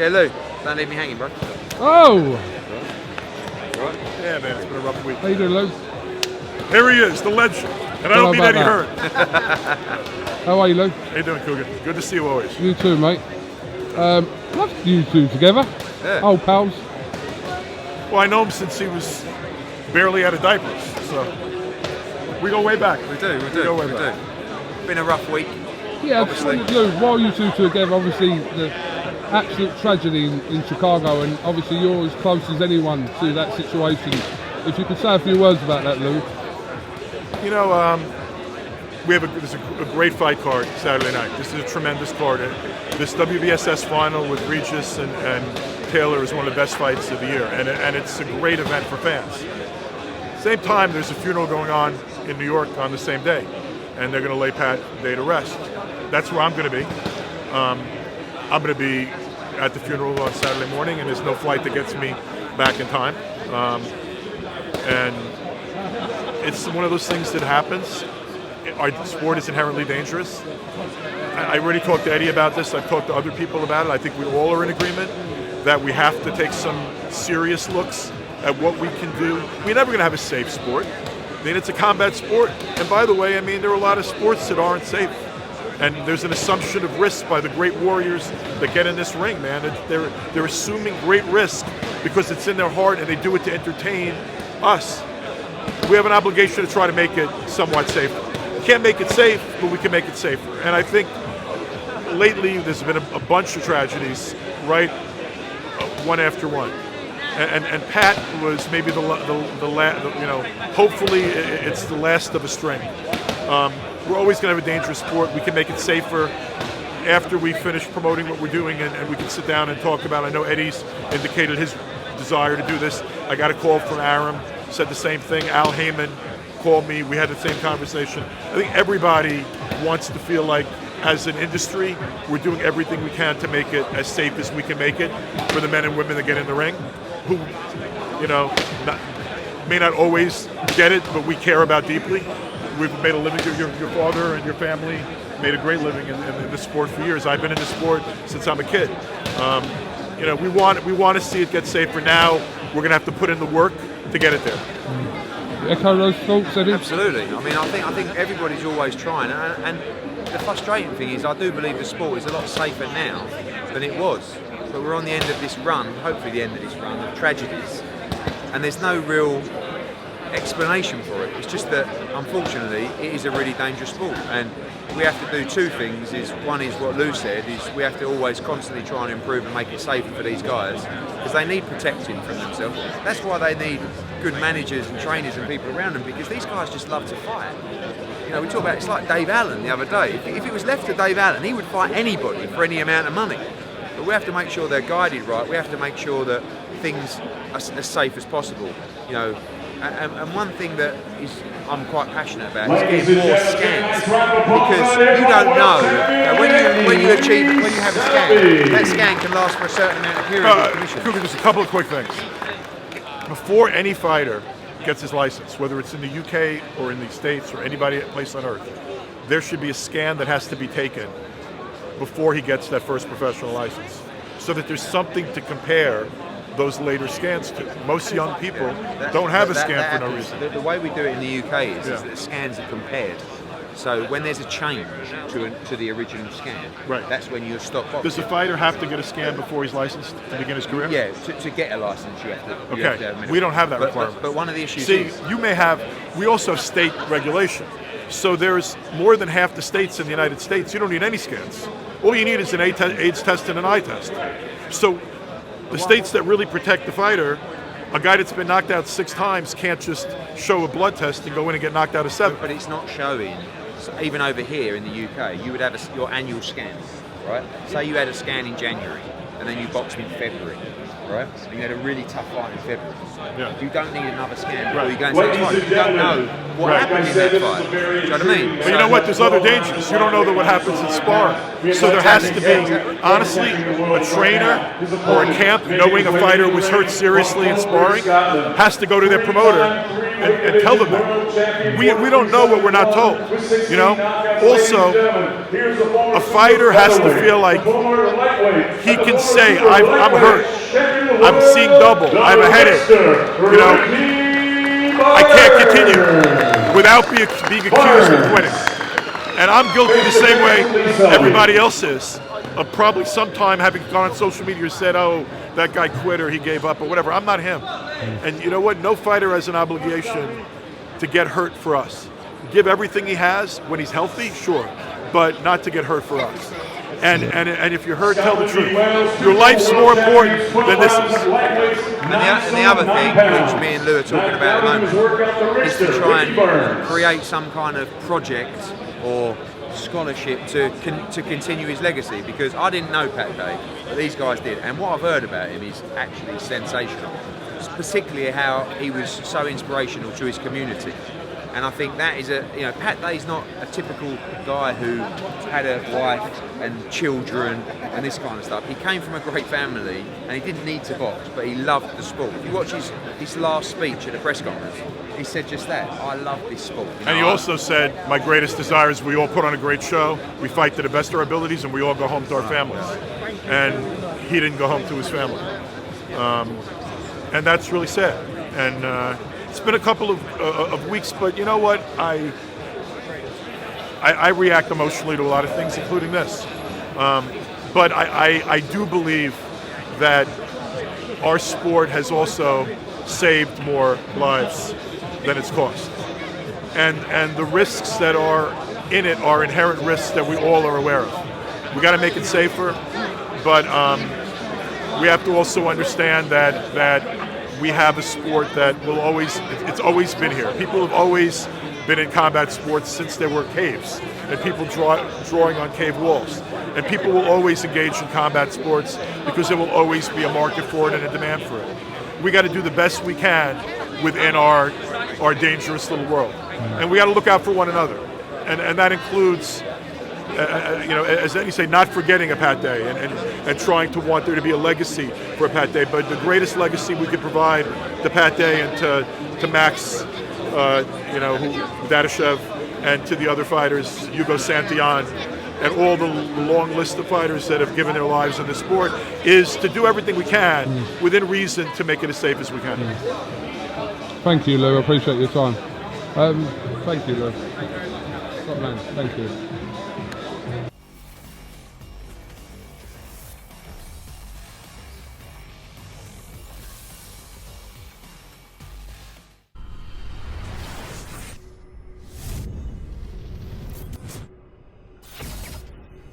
Yeah, Lou, don't leave me hanging, bro. Oh! Right. Yeah, man, it's been a rough week. How you doing, Lou? Here he is, the legend. And I don't mean Eddie Hearn. How are you, Lou? How you doing, Kugan? Good to see you always. You too, mate. Love you two together. Yeah. Old pals. Well, I know him since he was barely out of diapers, so we go way back. We do. go way back. Been a rough week. Yeah, Obviously. Lou, while you two together, obviously the absolute tragedy in Chicago, and obviously you're as close as anyone to that situation. If you could say a few words about that, Lou. You know, there's a great fight card Saturday night. This is a tremendous card. This WBSS final with Regis and Taylor is one of the best fights of the year, and it's a great event for fans. Same time, there's a funeral going on in New York on the same day, and they're going to lay Pat Day to rest. That's where I'm going to be. I'm going to be at the funeral on Saturday morning, and there's no flight that gets me back in time. And it's one of those things that happens. Our sport is inherently dangerous. I already talked to Eddie about this. I've talked to other people about it. I think we all are in agreement that we have to take some serious looks at what we can do. We're never going to have a safe sport. I mean, it's a combat sport. And by the way, I mean, there are a lot of sports that aren't safe. And there's an assumption of risk by the great warriors that get in this ring, man. They're assuming great risk because it's in their heart and they do it to entertain us. We have an obligation to try to make it somewhat safer. We can't make it safe, but we can make it safer. And I think lately there's been a bunch of tragedies, right, one after one. And Pat was maybe the last, you know, hopefully it's the last of a string. We're always going to have a dangerous sport. We can make it safer after we finish promoting what we're doing, and we can sit down and talk about it. I know Eddie's indicated his desire to do this. I got a call from Aram, said the same thing. Al Heyman called me. We had the same conversation. I think everybody wants to feel like, as an industry, we're doing everything we can to make it as safe as we can make it for the men and women that get in the ring, who, you know, may not always get it, but we care about deeply. We've made a living. Your father and your family made a great living in this sport for years. I've been in this sport since I'm a kid. You know, we want to see it get safer. Now we're going to have to put in the work to get it there. Echo those thoughts, Eddie? Absolutely. I mean, I think everybody's always trying, and the frustrating thing is, I do believe the sport is a lot safer now than it was. But we're on the end of this run, hopefully the end of this run of tragedies, and there's no real explanation for it. It's just that, unfortunately, it is a really dangerous sport, and we have to do two things. One is what Lou said, is we have to always constantly try and improve and make it safer for these guys, because they need protecting from themselves. That's why they need good managers and trainers and people around them, because these guys just love to fight. You know, we talk about, it's like Dave Allen the other day. If it was left to Dave Allen, he would fight anybody for any amount of money. But we have to make sure they're guided right. We have to make sure that things are as safe as possible. You know, and one thing that I'm quite passionate about is getting more scans, because you don't know that when you have a scan, that scan can last for a certain amount of period of commission. Kugan, just a couple of quick things. Before any fighter gets his license, whether it's in the UK or in the States or anybody place on earth, there should be a scan that has to be taken before he gets that first professional license, so that there's something to compare those later scans to. Most young people don't have a scan for no reason. The way we do it in the UK is that the scans are compared. So when there's a change to the original scan, right, that's when you stop boxing. Does the fighter have to get a scan before he's licensed to begin his career? Yeah, to get a license you have to. Okay, we don't have that requirement. But one of the issues is... you may have, we also have state regulation. So there's more than half the states in the United States, you don't need any scans. All you need is an AIDS test and an eye test. So the states that really protect the fighter, a guy that's been knocked out 6 times can't just show a blood test and go in and get knocked out of 7. But it's not showing. So even over here in the UK, you would have your annual scan, right? Say you had a scan in January, and then you boxed in February, right? And you had a really tough fight in February. Yeah. You don't need another scan before Right. you go and say fight. You don't know what happened in that fight. Do you know what I mean? But you know what? There's other dangers. You don't know what happens in sparring. So there has to be, honestly, a trainer or a camp knowing a fighter was hurt seriously in sparring has to go to their promoter and tell them that. We don't know what we're not told. You know. Also, a fighter has to feel like he can say, "I'm hurt. I'm seeing double. I have a headache. You know, I can't continue," without being accused of quitting. And I'm guilty the same way everybody else is, of probably sometime having gone on social media and said, "Oh, that guy quit or he gave up or whatever." I'm not him. And you know what? No fighter has an obligation to get hurt for us. Give everything he has when he's healthy, sure, but not to get hurt for us. And if you're hurt, tell the truth. Your life's more important than this is. And the other thing, which me and Lou are talking about at the moment, is to try and create some kind of project or scholarship to continue his legacy, because I didn't know Pat Day, but these guys did, and what I've heard about him is actually sensational, particularly how he was so inspirational to his community. And I think that is Pat Day's not a typical guy who had a wife and children and this kind of stuff. He came from a great family and he didn't need to box, but he loved the sport. If you watch his last speech at the press conference, he said just that, "I love this sport." You know, And he also said, "My greatest desire is we all put on a great show, we fight to the best of our abilities, and we all go home to our families." And he didn't go home to his family. And that's really sad. And it's been a couple of weeks, but you know what? I react emotionally to a lot of things, including this. But I do believe that our sport has also saved more lives than it's cost. And the risks that are in it are inherent risks that we all are aware of. We got to make it safer, but we have to also understand that we have a sport that will it's always been here. People have always been in combat sports since there were caves and people drawing on cave walls. And people will always engage in combat sports because there will always be a market for it and a demand for it. We got to do the best we can within our dangerous little world. And we got to look out for one another. And that includes, as you say, not forgetting a Pat Day and trying to want there to be a legacy for a Pat Day. But the greatest legacy we could provide to Pat Day and to Max, Dadashev, and to the other fighters, Hugo Santillan, and all the long list of fighters that have given their lives in the sport, is to do everything we can within reason to make it as safe as we can. Thank you, Lou. I appreciate your time. Thank you, Lou. Top man. Thank you.